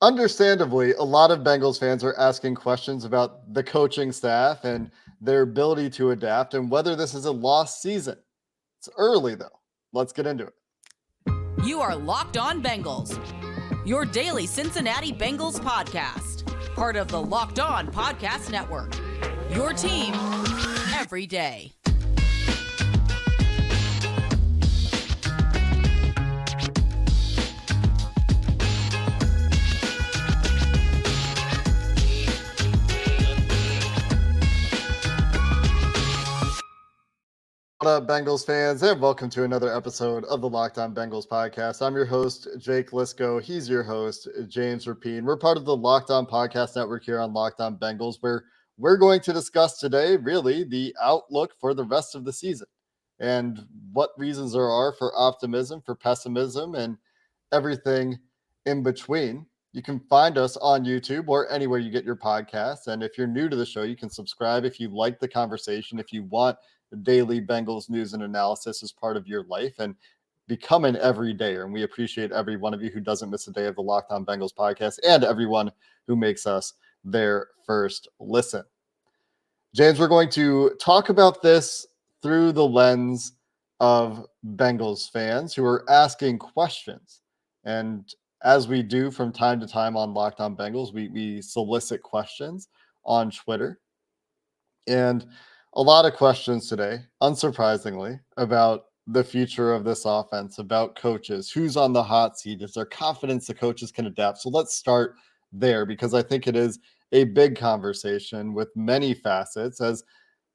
Understandably, a lot of Bengals fans are asking questions about the coaching staff and their ability to adapt and whether this is a lost season. It's early, though. Let's get into it. You are Locked On Bengals, your daily Cincinnati Bengals podcast, part of the Locked On Podcast Network, your team every day. What up, Bengals fans, and welcome to another episode of the Locked On Bengals podcast. I'm your host, Jake Liscow. He's your host, James Rapien. We're part of the Locked On Podcast Network here on Locked On Bengals, where we're going to discuss today, really, the outlook for the rest of the season and what reasons there are for optimism, for pessimism, and everything in between. You can find us on YouTube or anywhere you get your podcasts. And if you're new to the show, you can subscribe if you like the conversation, if you want daily Bengals news and analysis as part of your life, and become an everydayer. And we appreciate every one of you who doesn't miss a day of the Locked On Bengals podcast and everyone who makes us their first listen. James, we're going to talk about this through the lens of Bengals fans who are asking questions. And as we do from time to time on Locked On Bengals, we solicit questions on Twitter. And a lot of questions today, unsurprisingly, about the future of this offense, about coaches, who's on the hot seat, is there confidence the coaches can adapt? So let's start there, because I think it is a big conversation with many facets, as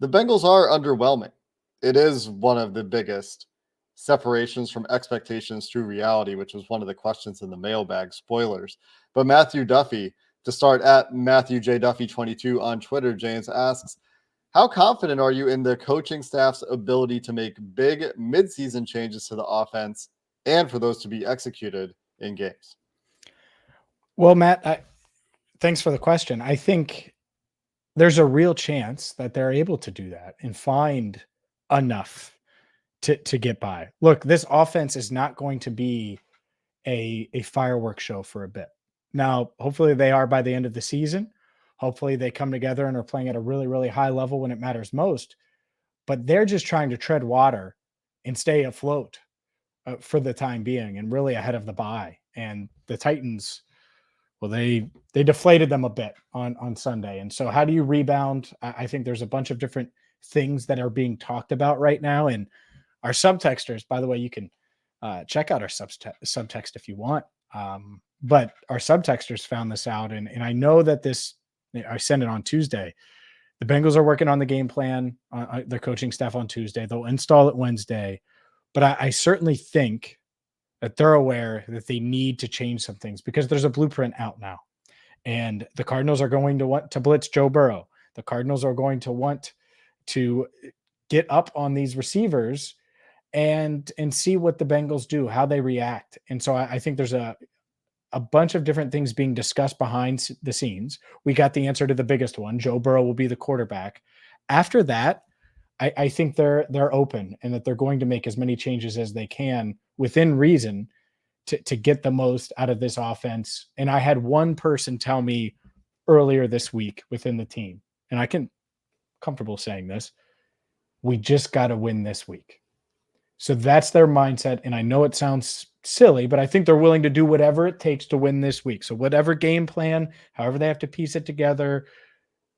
the Bengals are underwhelming. It is one of the biggest separations from expectations to reality, which was one of the questions in the mailbag. Spoilers. But Matthew Duffy, to start at Matthew J. Duffy 22 on Twitter, James asks, how confident are you in the coaching staff's ability to make big midseason changes to the offense and for those to be executed in games? Well, Matt, thanks for the question. I think there's a real chance that they're able to do that and find enough to get by. Look, this offense is not going to be a fireworks show for a bit. Now, hopefully they are by the end of the season. Hopefully they come together and are playing at a really, really high level when it matters most. But they're just trying to tread water and stay afloat for the time being and really ahead of the bye. And the Titans, well, they deflated them a bit on Sunday. And so how do you rebound? I think there's a bunch of different things that are being talked about right now. And our subtexters, by the way, you can check out our subtext if you want. But our subtexters found this out. And I know that I sent it on Tuesday. The Bengals are working on the game plan, the coaching staff on Tuesday. They'll install it Wednesday. But I certainly think that they're aware that they need to change some things because there's a blueprint out now. And the Cardinals are going to want to blitz Joe Burrow. The Cardinals are going to want to get up on these receivers and see what the Bengals do, how they react. And so I think there's a bunch of different things being discussed behind the scenes. We got the answer to the biggest one. Joe Burrow will be the quarterback. After that, I think they're open and that they're going to make as many changes as they can within reason to get the most out of this offense. And I had one person tell me earlier this week within the team, and I can comfortable saying this, we just got to win this week. So that's their mindset. And I know it sounds silly, but I think they're willing to do whatever it takes to win this week. So whatever game plan, however they have to piece it together,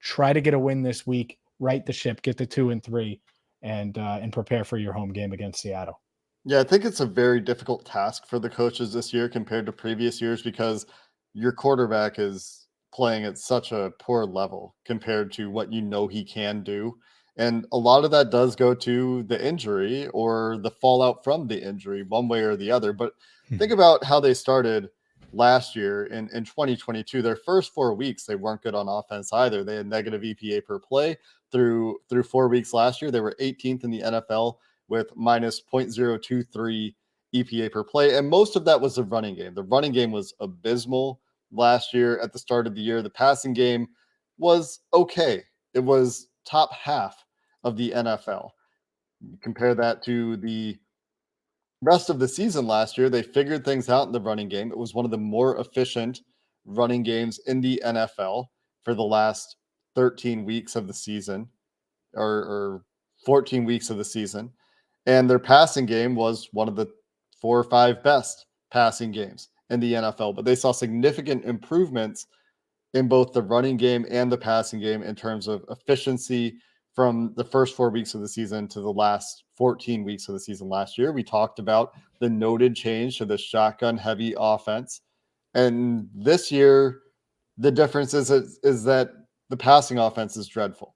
try to get a win this week, right the ship, get the 2-3, and prepare for your home game against Seattle. Yeah, I think it's a very difficult task for the coaches this year compared to previous years because your quarterback is playing at such a poor level compared to what you know he can do. And a lot of that does go to the injury or the fallout from the injury, one way or the other. But think about how they started last year in 2022. Their first 4 weeks, they weren't good on offense either. They had negative EPA per play through 4 weeks last year. They were 18th in the NFL with minus 0.023 EPA per play. And most of that was the running game. The running game was abysmal last year at the start of the year. The passing game was okay. It was top half of the NFL. Compare that to the rest of the season last year. They figured things out in the running game. It was one of the more efficient running games in the NFL for the last 13 weeks of the season, or 14 weeks of the season. And their passing game was one of the 4 or 5 best passing games in the NFL. But they saw significant improvements in both the running game and the passing game in terms of efficiency from the first 4 weeks of the season to the last 14 weeks of the season last year. We talked about the noted change to the shotgun heavy offense. And this year, the difference is that the passing offense is dreadful.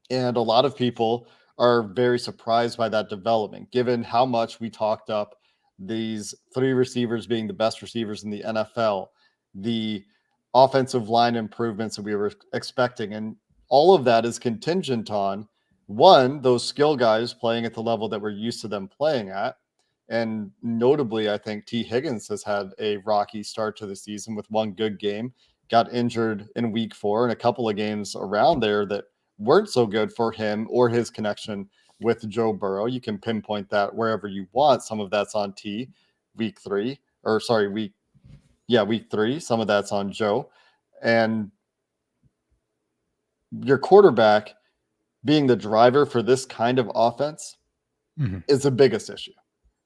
And a lot of people are very surprised by that development, given how much we talked up these 3 receivers being the best receivers in the NFL, the offensive line improvements that we were expecting. And all of that is contingent on, one, those skill guys playing at the level that we're used to them playing at. And notably, I think T. Higgins has had a rocky start to the season with one good game, got injured in week 4, and a couple of games around there that weren't so good for him or his connection with Joe Burrow. You can pinpoint that wherever you want. Some of that's on T, week 3, or sorry, week 3. Some of that's on Joe. And your quarterback being the driver for this kind of offense is the biggest issue.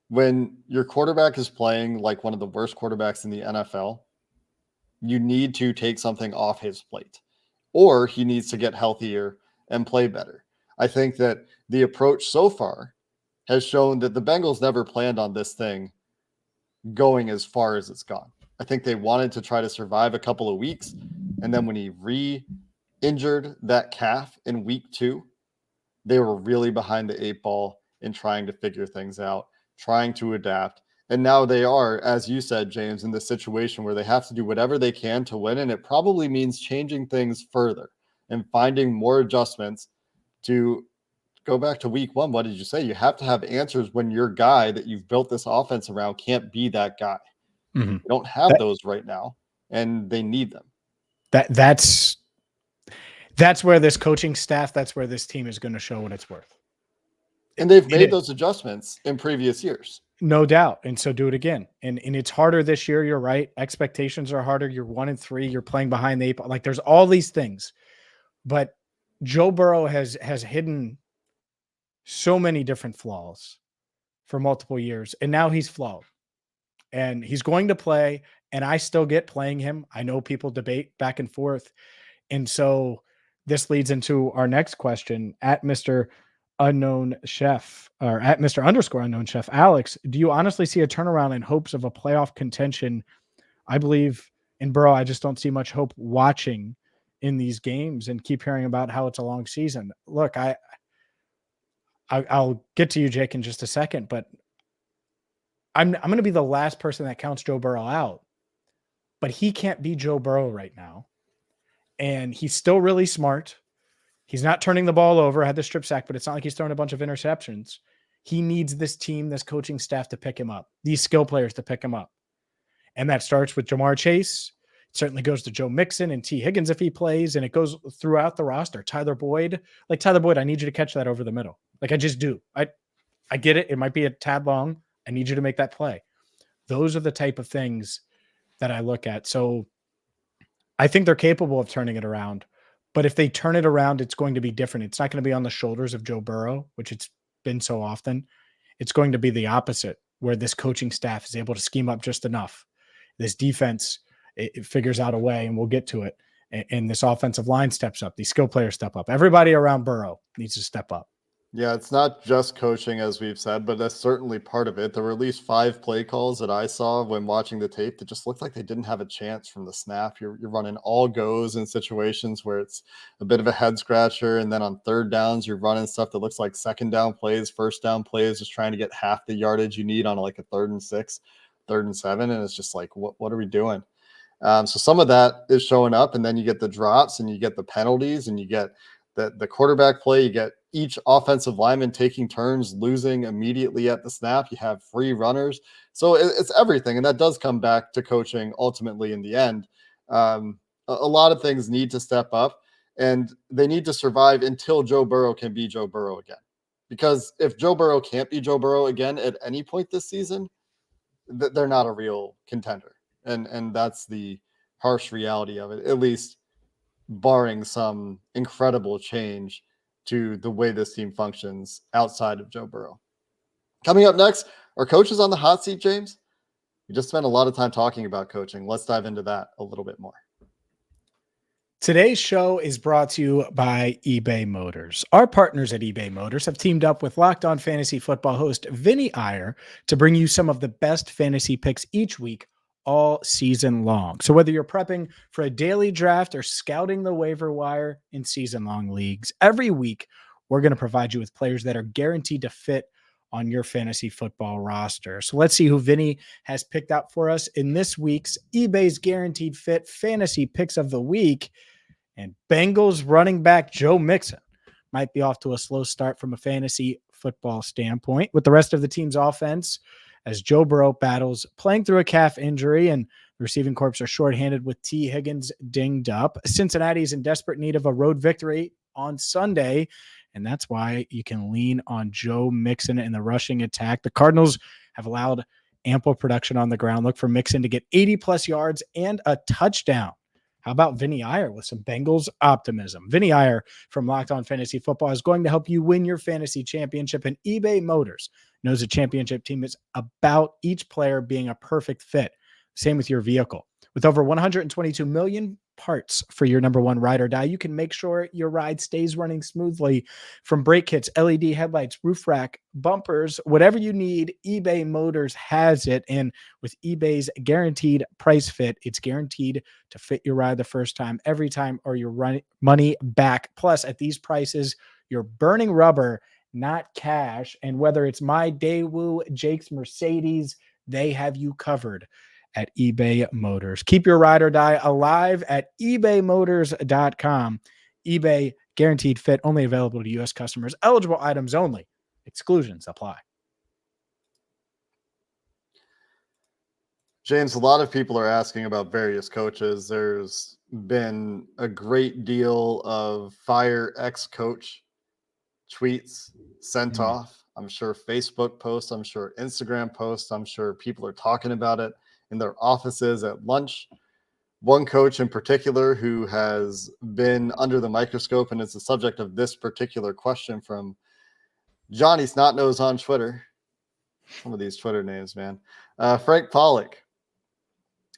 When your quarterback is playing like one of the worst quarterbacks in the NFL, you need to take something off his plate, or he needs to get healthier and play better. I think that the approach so far has shown that the Bengals never planned on this thing going as far as it's gone. I think they wanted to try to survive a couple of weeks. And then when he re-injured that calf in week 2, they were really behind the 8 ball in trying to figure things out, trying to adapt. And now they are, as you said, James, in this situation where they have to do whatever they can to win. And it probably means changing things further and finding more adjustments to go back to week 1. What did you say? You have to have answers when your guy that you've built this offense around can't be that guy. You don't have those right now, and they need them. That's where this coaching staff, that's where this team is going to show what it's worth. And they've made those adjustments in previous years. No doubt. And so do it again. And it's harder this year. You're right. Expectations are harder. You're 1-3. You're playing behind the 8 ball. Like, there's all these things. But Joe Burrow has hidden so many different flaws for multiple years. And now he's flawed. And he's going to play. And I still get playing him. I know people debate back and forth. And so this leads into our next question at Mr. Unknown Chef, or at Mr. _ Unknown Chef. Alex, do you honestly see a turnaround in hopes of a playoff contention? I believe in Burrow. I just don't see much hope watching in these games and keep hearing about how it's a long season. Look, I'll get to you, Jake, in just a second, but I'm going to be the last person that counts Joe Burrow out, but he can't be Joe Burrow right now. And he's still really smart. He's not turning the ball over. I had the strip sack, but it's not like he's throwing a bunch of interceptions. He needs this team, this coaching staff to pick him up, these skill players to pick him up. And that starts with Jamar Chase. It certainly goes to Joe Mixon and T. Higgins if he plays, and it goes throughout the roster. Tyler Boyd, I need you to catch that over the middle. Like, I just do. I get it. It might be a tad long. I need you to make that play. Those are the type of things that I look at. So I think they're capable of turning it around. But if they turn it around, it's going to be different. It's not going to be on the shoulders of Joe Burrow, which it's been so often. It's going to be the opposite, where this coaching staff is able to scheme up just enough. This defense, it figures out a way, and we'll get to it. And this offensive line steps up. These skill players step up. Everybody around Burrow needs to step up. Yeah, it's not just coaching, as we've said, but that's certainly part of it. There were at least 5 play calls that I saw when watching the tape that just looked like they didn't have a chance from the snap. You're running all goes in situations where it's a bit of a head scratcher, and then on third downs, you're running stuff that looks like second down plays, first down plays, just trying to get half the yardage you need on like a 3rd and 6, 3rd and 7, and it's just like, what are we doing? So some of that is showing up, and then you get the drops, and you get the penalties, and you get the quarterback play. You get each offensive lineman taking turns, losing immediately at the snap. You have free runners. So it's everything. And that does come back to coaching ultimately in the end. A lot of things need to step up, and they need to survive until Joe Burrow can be Joe Burrow again. Because if Joe Burrow can't be Joe Burrow again at any point this season, they're not a real contender. And that's the harsh reality of it, at least barring some incredible change to the way this team functions outside of Joe Burrow. Coming up next, are coaches on the hot seat, James? We just spent a lot of time talking about coaching. Let's dive into that a little bit more. Today's show is brought to you by eBay Motors. Our partners at eBay Motors have teamed up with Locked On Fantasy Football host Vinny Iyer to bring you some of the best fantasy picks each week, all season long. So whether you're prepping for a daily draft or scouting the waiver wire in season-long leagues, every week we're going to provide you with players that are guaranteed to fit on your fantasy football roster. So let's see who Vinny has picked out for us in this week's eBay's Guaranteed Fit Fantasy Picks of the Week. And Bengals running back Joe Mixon might be off to a slow start from a fantasy football standpoint with the rest of the team's offense as Joe Burrow battles playing through a calf injury and the receiving corps are shorthanded with T. Higgins dinged up. Cincinnati is in desperate need of a road victory on Sunday, and that's why you can lean on Joe Mixon in the rushing attack. The Cardinals have allowed ample production on the ground. Look for Mixon to get 80-plus yards and a touchdown. How about Vinny Iyer with some Bengals optimism? Vinny Iyer from Locked On Fantasy Football is going to help you win your fantasy championship, and eBay Motors knows a championship team is about each player being a perfect fit. Same with your vehicle. With over 122 million parts for your number one ride or die, you can make sure your ride stays running smoothly. From brake kits, LED headlights, roof rack, bumpers, whatever you need, eBay Motors has it. And with eBay's guaranteed price fit, it's guaranteed to fit your ride the first time, every time, or your money back. Plus, at these prices, you're burning rubber, not cash. And whether it's my Daewoo, Jake's Mercedes, they have you covered at eBay Motors. Keep your ride or die alive at ebaymotors.com. eBay guaranteed fit, only available to U.S. customers. Eligible items only. Exclusions apply. James, a lot of people are asking about various coaches. There's been a great deal of fire ex-coach tweets sent off. I'm sure Facebook posts, I'm sure Instagram posts, I'm sure people are talking about it in their offices at lunch. One coach in particular who has been under the microscope and is the subject of this particular question from Johnny Snotnose on Twitter. Some of these Twitter names, man. Frank Pollock.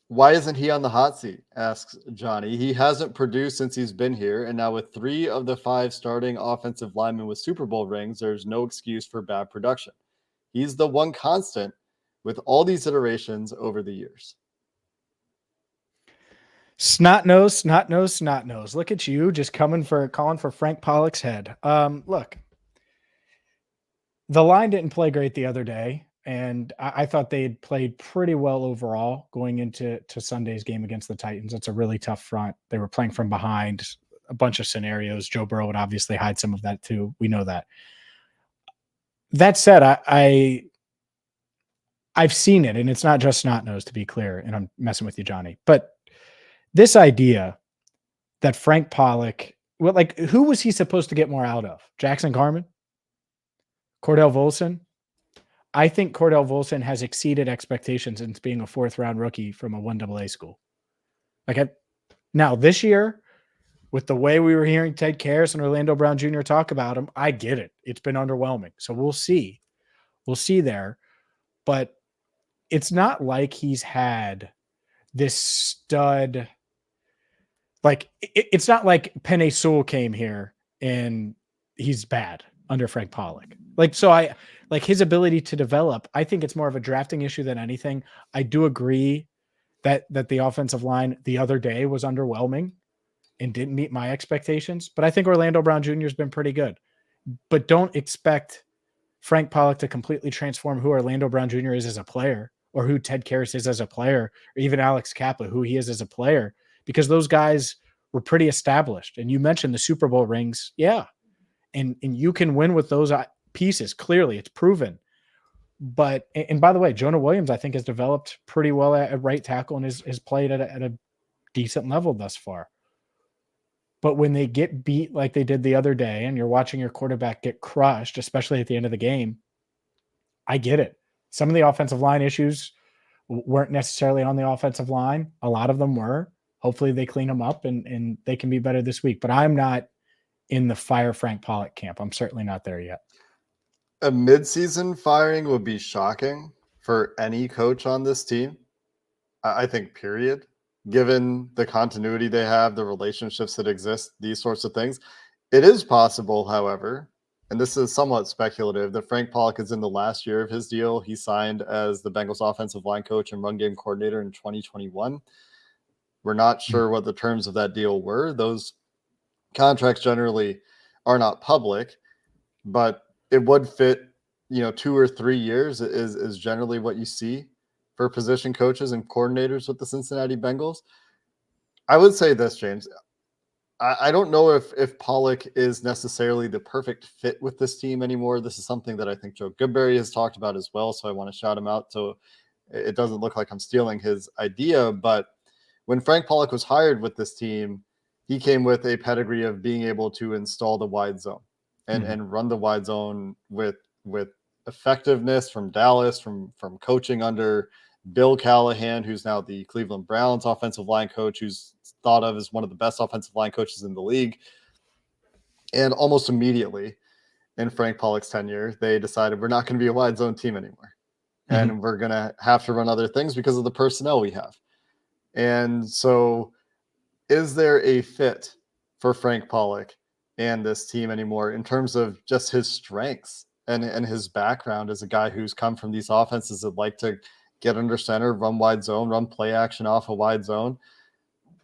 Why isn't he on the hot seat? Asks Johnny. He hasn't produced since he's been here, and now with 3 of the 5 starting offensive linemen with Super Bowl rings, there's no excuse for bad production. He's the one constant with all these iterations over the years. Snot-nose. Look at you just calling for Frank Pollock's head. Look, the line didn't play great the other day, and I thought they had played pretty well overall going into Sunday's game against the Titans. It's a really tough front. They were playing from behind, a bunch of scenarios. Joe Burrow would obviously hide some of that too. We know that. That said, I've seen it, and it's not just Snot-nose, to be clear, and I'm messing with you, Johnny. But this idea that Frank Pollock, who was he supposed to get more out of? Jackson Carman? Cordell Volson? I think Cordell Volson has exceeded expectations since being a 4th-round rookie from a 1AA school. Now, this year, with the way we were hearing Ted Karras and Orlando Brown Jr. talk about him, I get it. It's been underwhelming. So we'll see. We'll see there. But it's not he's had this stud. It's not like Penei Sewell came here and he's bad under Frank Pollock. His ability to develop, I think it's more of a drafting issue than anything. I do agree that the offensive line the other day was underwhelming and didn't meet my expectations, but I think Orlando Brown Jr. has been pretty good. But don't expect Frank Pollock to completely transform who Orlando Brown Jr. is as a player, or who Ted Karras is as a player, or even Alex Kappa, who he is as a player, because those guys were pretty established. And you mentioned the Super Bowl rings. Yeah. And you can win with those pieces. Clearly, it's proven. But, and by the way, Jonah Williams, I think, has developed pretty well at right tackle and has played at a decent level thus far. But when they get beat like they did the other day, and you're watching your quarterback get crushed, especially at the end of the game, I get it. Some of the offensive line issues weren't necessarily on the offensive line. A lot of them were. Hopefully they clean them up and they can be better this week. But I'm not in the fire Frank Pollock camp. I'm certainly not there yet. A midseason firing would be shocking for any coach on this team. I think, period. Given the continuity they have, the relationships that exist, these sorts of things. It is possible, however, and this is somewhat speculative, that Frank Pollock is in the last year of his deal. He signed as the Bengals offensive line coach and run game coordinator in 2021. We're not sure what the terms of that deal were. Those contracts generally are not public, but it would fit, 2 or 3 years is generally what you see for position coaches and coordinators with the Cincinnati Bengals. I would say this, James. I don't know if Pollock is necessarily the perfect fit with this team anymore. This is something that I think Joe Goodberry has talked about as well, so I want to shout him out so it doesn't look like I'm stealing his idea. But when Frank Pollock was hired with this team, he came with a pedigree of being able to install the wide zone and run the wide zone with effectiveness from Dallas, from coaching under Bill Callahan, who's now the Cleveland Browns offensive line coach, who's thought of as one of the best offensive line coaches in the league. And almost immediately in Frank Pollock's tenure, they decided we're not going to be a wide zone team anymore. And we're going to have to run other things because of the personnel we have. And so is there a fit for Frank Pollock and this team anymore in terms of just his strengths and his background as a guy who's come from these offenses that like to get under center, run wide zone, run play action off a wide zone?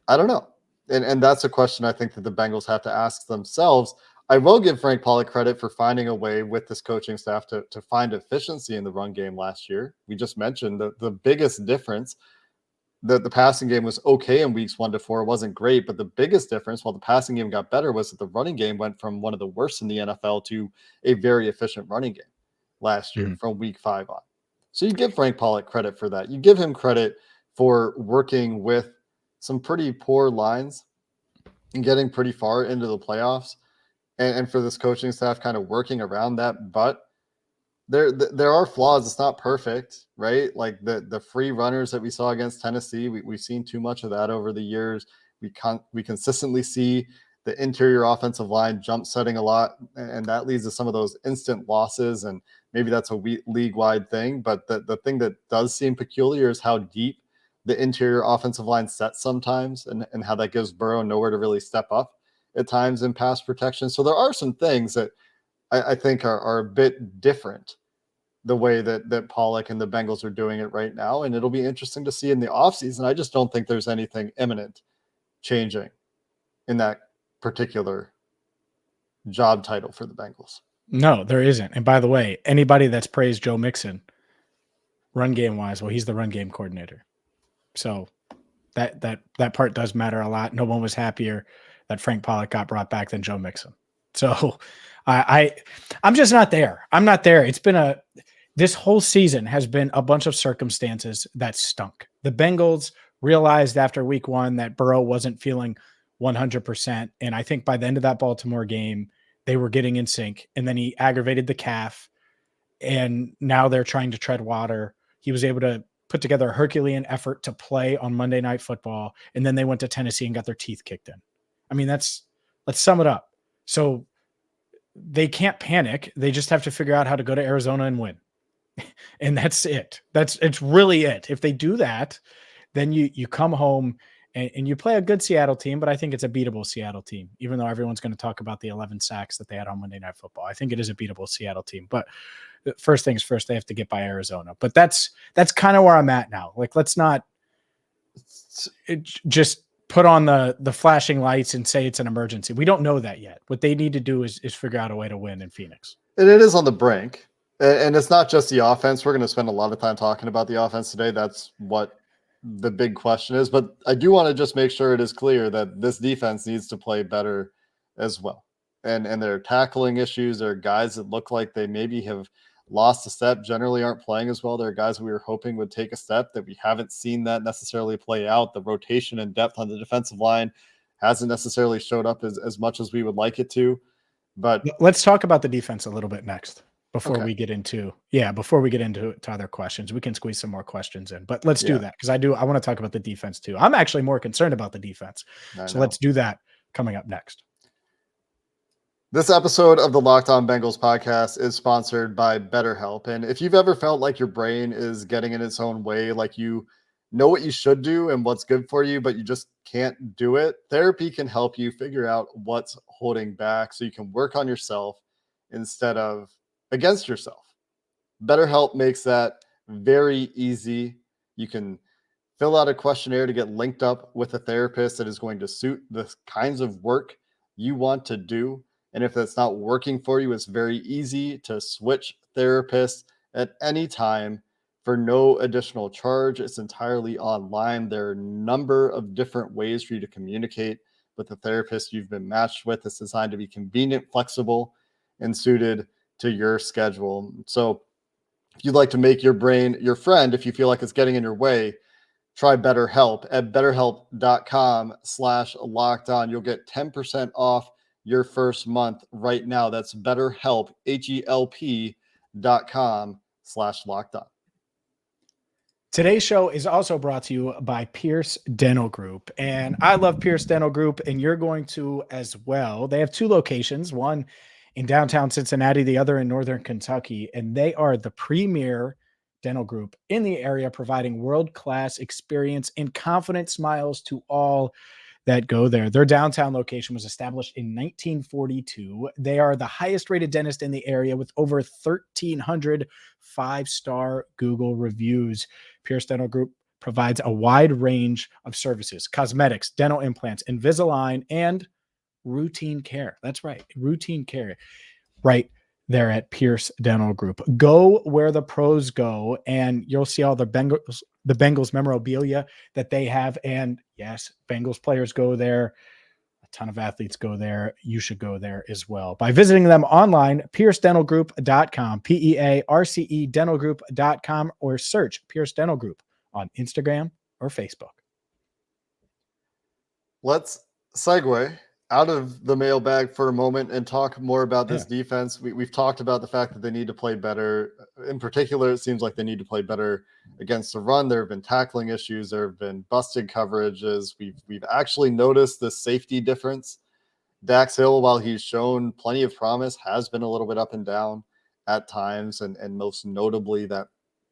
I don't know. And that's a question I think that the Bengals have to ask themselves. I will give Frank Pollock credit for finding a way with this coaching staff to find efficiency in the run game last year. We just mentioned the biggest difference. The passing game was okay in weeks 1 to 4. It wasn't great, but the biggest difference, while the passing game got better, was that the running game went from one of the worst in the NFL to a very efficient running game last year from week 5 on. So you give Frank Pollock credit for that. You give him credit for working with some pretty poor lines and getting pretty far into the playoffs, and for this coaching staff kind of working around that. But there are flaws. It's not perfect, right? Like the free runners that we saw against Tennessee, we've seen too much of that over the years. We consistently see the interior offensive line jump setting a lot, and that leads to some of those instant losses, and maybe that's a league-wide thing. But the thing that does seem peculiar is how deep the interior offensive line sets sometimes, and how that gives Burrow nowhere to really step up at times in pass protection. So there are some things that I think are a bit different the way that Pollock and the Bengals are doing it right now. And it'll be interesting to see in the offseason. I just don't think there's anything imminent changing in that particular job title for the Bengals. No, there isn't. And by the way, anybody that's praised Joe Mixon run game wise, well, he's the run game coordinator. So that part does matter a lot. No one was happier that Frank Pollock got brought back than Joe Mixon. So I'm just not there. I'm not there. This whole season has been a bunch of circumstances that stunk. The Bengals realized after week 1 that Burrow wasn't feeling 100%. And I think by the end of that Baltimore game, they were getting in sync, and then he aggravated the calf, and now they're trying to tread water. He was able to put together a Herculean effort to play on Monday Night Football, and then they went to Tennessee and got their teeth kicked in. I mean, let's sum it up. So they can't panic. They just have to figure out how to go to Arizona and win. And that's it. It's really it. If they do that, then you come home and you play a good Seattle team, but I think it's a beatable Seattle team, even though everyone's going to talk about the 11 sacks that they had on Monday Night Football. I think it is a beatable Seattle team, but first things first, they have to get by Arizona. But that's kind of where I'm at now. Like, let's not just put on the flashing lights and say it's an emergency. We don't know that yet. What they need to do is figure out a way to win in Phoenix. And it is on the brink. And it's not just the offense. We're going to spend a lot of time talking about the offense today. That's what the big question is. But I do want to just make sure it is clear that this defense needs to play better as well. And there are tackling issues. There are guys that look like they maybe have lost a step, generally aren't playing as well. There are guys we were hoping would take a step that we haven't seen that necessarily play out. The rotation and depth on the defensive line hasn't necessarily showed up as much as we would like it to. But let's talk about the defense a little bit next. before we get into other questions. We can squeeze some more questions in, but let's do that because I want to talk about the defense too. I'm actually more concerned about the defense. Let's do that coming up next. This episode of the Locked On Bengals podcast is sponsored by BetterHelp. And if you've ever felt like your brain is getting in its own way, like you know what you should do and what's good for you, but you just can't do it, therapy can help you figure out what's holding back so you can work on yourself instead of against yourself. BetterHelp makes that very easy. You can fill out a questionnaire to get linked up with a therapist that is going to suit the kinds of work you want to do. And if that's not working for you, it's very easy to switch therapists at any time for no additional charge. It's entirely online. There are a number of different ways for you to communicate with the therapist you've been matched with. It's designed to be convenient, flexible, and suited to your schedule. So if you'd like to make your brain your friend, if you feel like it's getting in your way, try BetterHelp at betterhelp.com/lockedon. You'll get 10% off your first month right now. That's BetterHelp, HELP.com/lockedon. Today's show is also brought to you by Pierce Dental Group. And I love Pierce Dental Group, and you're going to as well. They have two locations, one in downtown Cincinnati, the other in northern Kentucky. And they are the premier dental group in the area, providing world-class experience and confident smiles to all that go there. Their downtown location was established in 1942. They are the highest rated dentist in the area with over 1,300 5-star Google reviews. Pierce Dental Group provides a wide range of services: cosmetics, dental implants, Invisalign, and routine care. That's right, routine care. Right there at Pierce Dental Group. Go where the pros go, and you'll see all the Bengals memorabilia that they have. And yes, Bengals players go there. A ton of athletes go there. You should go there as well by visiting them online, piercedentalgroup.com, PEARCE dentalgroup.com, or search Pierce Dental Group on Instagram or Facebook. Let's segue out of the mailbag for a moment and talk more about this defense. We've talked about the fact that they need to play better. In particular, it seems like they need to play better against the run. There have been tackling issues. There have been busted coverages. We've actually noticed the safety difference. Dax Hill, while he's shown plenty of promise, has been a little bit up and down at times, and most notably that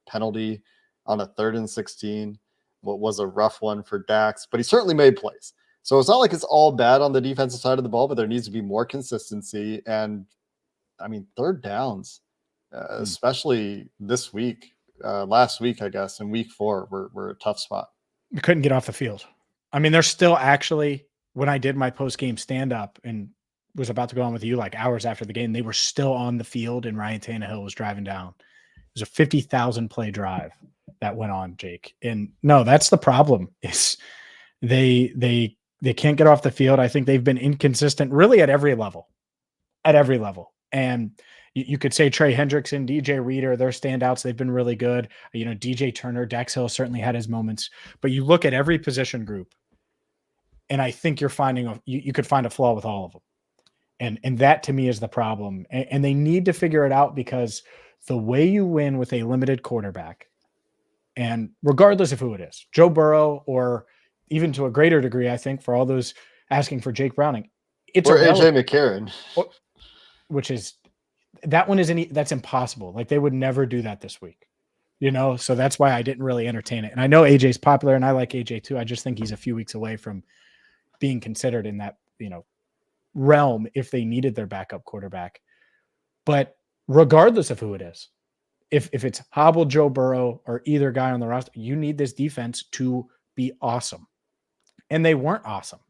penalty on a 3rd and 16, what was a rough one for Dax, but he certainly made plays. So it's not like it's all bad on the defensive side of the ball, but there needs to be more consistency. And I mean, third downs, especially this week, last week, I guess, in week 4, were a tough spot. We couldn't get off the field. I mean, they're still actually, when I did my post-game stand-up and was about to go on with you like hours after the game, they were still on the field and Ryan Tannehill was driving down. It was a 50,000 play drive that went on, Jake. And no, that's the problem, is they can't get off the field. I think they've been inconsistent really at every level. And you could say Trey Hendrickson, DJ Reader, they're standouts. They've been really good. You know, DJ Turner, Dax Hill certainly had his moments, but you look at every position group and I think you're finding you could find a flaw with all of them. And that to me is the problem. And they need to figure it out, because the way you win with a limited quarterback, and regardless of who it is, Joe Burrow, or even to a greater degree, I think, for all those asking for Jake Browning, it's or AJ McCarron, which is that one isn't. That's impossible. Like, they would never do that this week, you know. So that's why I didn't really entertain it. And I know AJ's popular, and I like AJ too. I just think he's a few weeks away from being considered in that, you know, realm if they needed their backup quarterback. But regardless of who it is, if it's hobbled Joe Burrow or either guy on the roster, you need this defense to be awesome. And they weren't awesome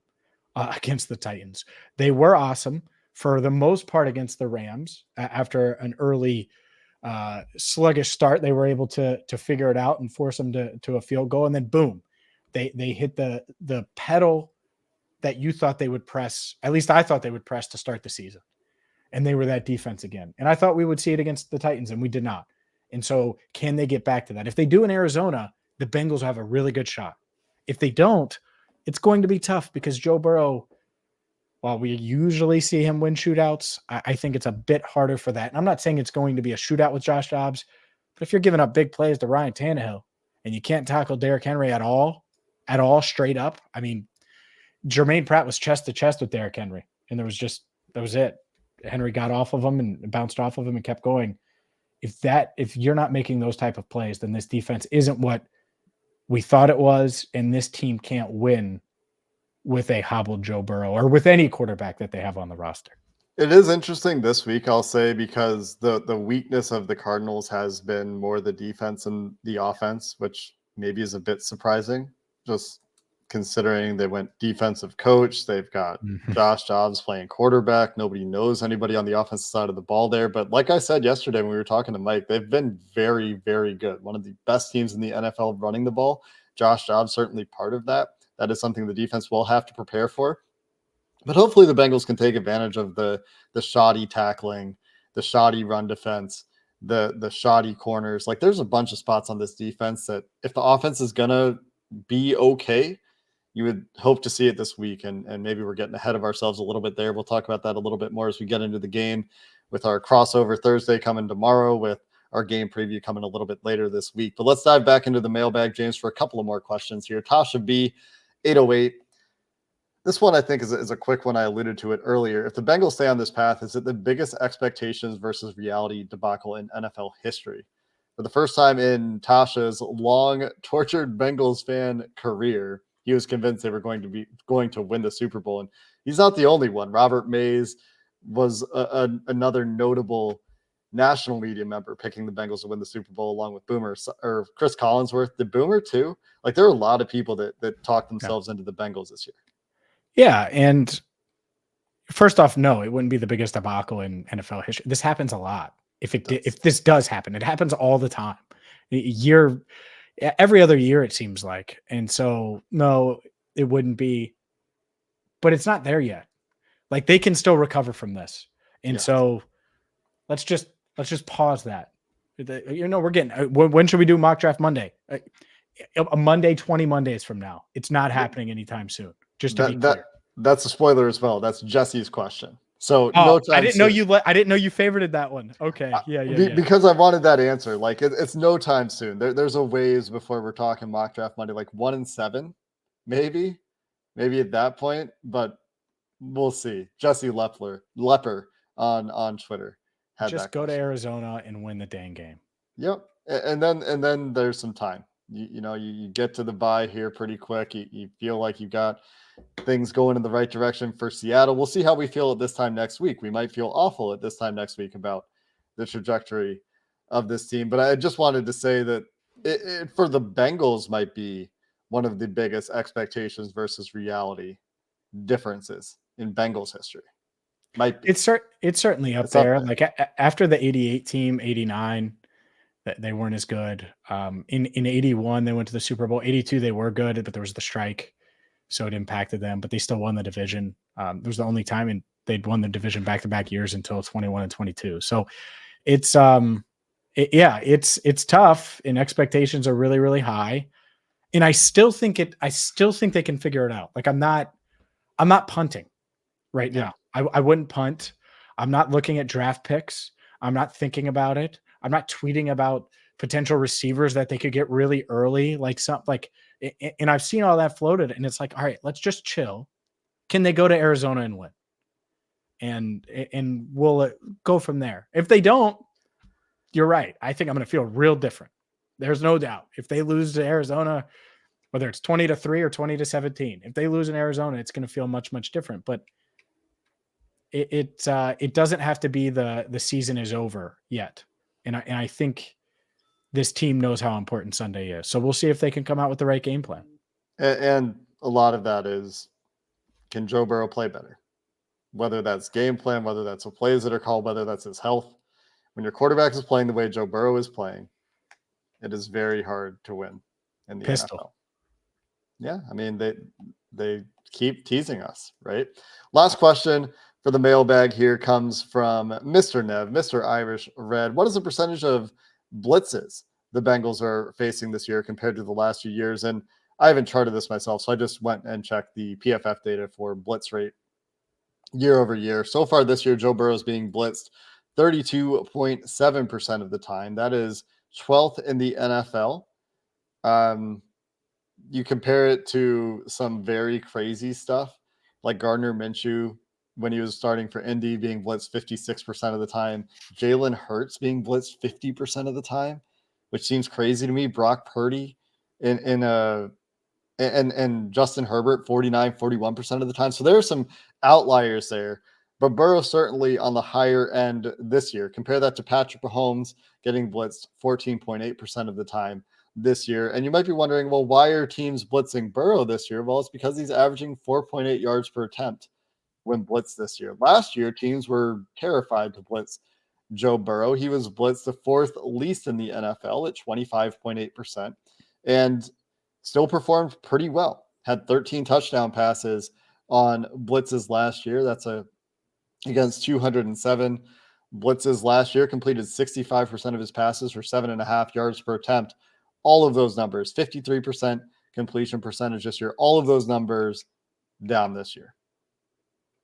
against the Titans. They were awesome for the most part against the Rams. After an early sluggish start, they were able to figure it out and force them to a field goal. And then boom, they hit the pedal that you thought they would press. At least I thought they would press to start the season. And they were that defense again. And I thought we would see it against the Titans, and we did not. And so can they get back to that? If they do in Arizona, the Bengals have a really good shot. If they don't, it's going to be tough, because Joe Burrow, while we usually see him win shootouts, I think it's a bit harder for that. And I'm not saying it's going to be a shootout with Josh Dobbs, but if you're giving up big plays to Ryan Tannehill and you can't tackle Derrick Henry at all straight up, I mean, Jermaine Pratt was chest to chest with Derrick Henry, and that was it. Henry got off of him and bounced off of him and kept going. If you're not making those type of plays, then this defense isn't what we thought it was, and this team can't win with a hobbled Joe Burrow or with any quarterback that they have on the roster. It is interesting this week, I'll say, because the weakness of the Cardinals has been more the defense and the offense, which maybe is a bit surprising, just considering they went defensive coach. They've got Josh Dobbs playing quarterback. Nobody knows anybody on the offensive side of the ball there. But like I said yesterday when we were talking to Mike, they've been very, very good. One of the best teams in the NFL running the ball. Josh Dobbs certainly part of that. That is something the defense will have to prepare for. But hopefully the Bengals can take advantage of the shoddy tackling, the shoddy run defense, the shoddy corners. Like, there's a bunch of spots on this defense that if the offense is going to be okay, you would hope to see it this week. And maybe we're getting ahead of ourselves a little bit there. We'll talk about that a little bit more as we get into the game with our crossover Thursday coming tomorrow, with our game preview coming a little bit later this week. But let's dive back into the mailbag, James, for a couple of more questions here. Tasha B, 808. This one, I think, is a quick one. I alluded to it earlier. If the Bengals stay on this path, is it the biggest expectations versus reality debacle in NFL history? For the first time in Tasha's long, tortured Bengals fan career, he was convinced they were going to win the Super Bowl. And he's not the only one. Robert Mays was another notable national media member picking the Bengals to win the Super Bowl, along with Boomer or Chris Collinsworth. Did Boomer too? Like, there are a lot of people that talked themselves into the Bengals this year. Yeah, and first off, no, it wouldn't be the biggest debacle in NFL history. This happens a lot. If this does happen, it happens all the time. Every other year, it seems like. And so, no, it wouldn't be. But it's not there yet. Like, they can still recover from this. And so, let's just pause that. We're getting. When should we do mock draft Monday? A Monday, 20 Mondays from now. It's not happening anytime soon. Just to be clear. That's a spoiler as well. That's Jesse's question. So no time. I didn't know you favorited that one. Okay. Yeah. Because I wanted that answer. Like, it's no time soon. There's a ways before we're talking mock draft Monday, like 1-7, maybe at that point, but we'll see. Jesse Lepper on Twitter had just that go question. to Arizona and win the dang game. Yep. And then there's some time. You get to the bye here pretty quick. You feel like you got things going in the right direction for Seattle. We'll see how we feel at this time next week. We might feel awful at this time next week about the trajectory of this team. But I just wanted to say that it for the Bengals might be one of the biggest expectations versus reality differences in Bengals history. Might be. It's certainly up there. Like, after the 88 team, 89, they weren't as good. In 81, they went to the Super Bowl. 82, they were good, but there was the strike, so it impacted them. But they still won the division. It was the only time they'd won the division back-to-back years until 21 and 22. So it's it's tough, and expectations are really, really high. And I still think they can figure it out. Like, I'm not punting right now. I wouldn't punt. I'm not looking at draft picks. I'm not thinking about it. I'm not tweeting about potential receivers that they could get really early, and I've seen all that floated, and it's like, all right, let's just chill. Can they go to Arizona and win? And we'll go from there. If they don't, you're right. I think I'm going to feel real different. There's no doubt. If they lose to Arizona, whether it's 20-3 or 20-17, if they lose in Arizona, it's going to feel much, much different. But it doesn't have to be the season is over yet. And I think this team knows how important Sunday is. So we'll see if they can come out with the right game plan. And a lot of that is, can Joe Burrow play better? Whether that's game plan, whether that's the plays that are called, whether that's his health. When your quarterback is playing the way Joe Burrow is playing, it is very hard to win in the NFL. Yeah, I mean, they keep teasing us, right? Last question for the mailbag here comes from Mr. Nev, Mr. Irish Red. What is the percentage of blitzes the Bengals are facing this year compared to the last few years? And I haven't charted this myself, so I just went and checked the PFF data for blitz rate year over year. So far this year, Joe Burrow is being blitzed 32.7% of the time. That is 12th in the NFL. You compare it to some very crazy stuff like Gardner Minshew when he was starting for Indy being blitzed 56% of the time, Jalen Hurts being blitzed 50% of the time, which seems crazy to me. Brock Purdy and Justin Herbert 41% of the time. So there are some outliers there, but Burrow certainly on the higher end this year. Compare that to Patrick Mahomes getting blitzed 14.8% of the time this year. And you might be wondering, well, why are teams blitzing Burrow this year? Well, it's because he's averaging 4.8 yards per attempt when blitzed this year. Last year, teams were terrified to blitz Joe Burrow. He was blitzed the fourth least in the NFL at 25.8% and still performed pretty well. Had 13 touchdown passes on blitzes last year. That's against 207 blitzes last year. Completed 65% of his passes for 7.5 yards per attempt. All of those numbers, 53% completion percentage this year. All of those numbers down this year.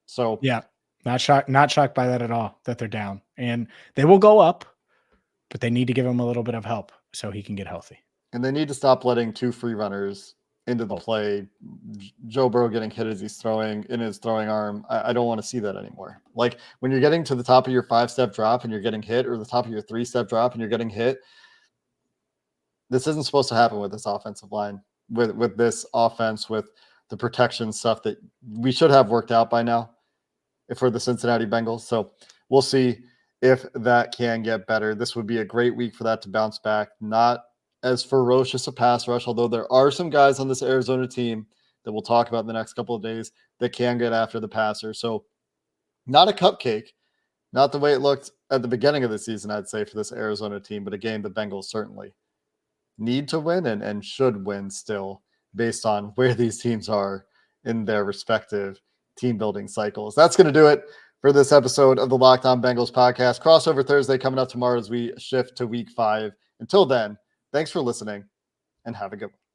So yeah, not shocked by that at all, that they're down, and they will go up, but they need to give him a little bit of help so he can get healthy. And they need to stop letting two free runners into the play. Joe Burrow getting hit as he's throwing in his throwing arm. I don't want to see that anymore. Like when you're getting to the top of your 5-step drop and you're getting hit, or the top of your 3-step drop and you're getting hit, this isn't supposed to happen with this offensive line, with this offense, with the protection stuff that we should have worked out by now for the Cincinnati Bengals. So we'll see if that can get better. This would be a great week for that to bounce back. Not as ferocious a pass rush, although there are some guys on this Arizona team that we'll talk about in the next couple of days that can get after the passer. So not a cupcake, not the way it looked at the beginning of the season, I'd say, for this Arizona team, but a game the Bengals certainly need to win and should win still based on where these teams are in their respective team building cycles. That's going to do it for this episode of the Locked On Bengals podcast. Crossover Thursday coming up tomorrow as we shift to week 5. Until then, thanks for listening and have a good one.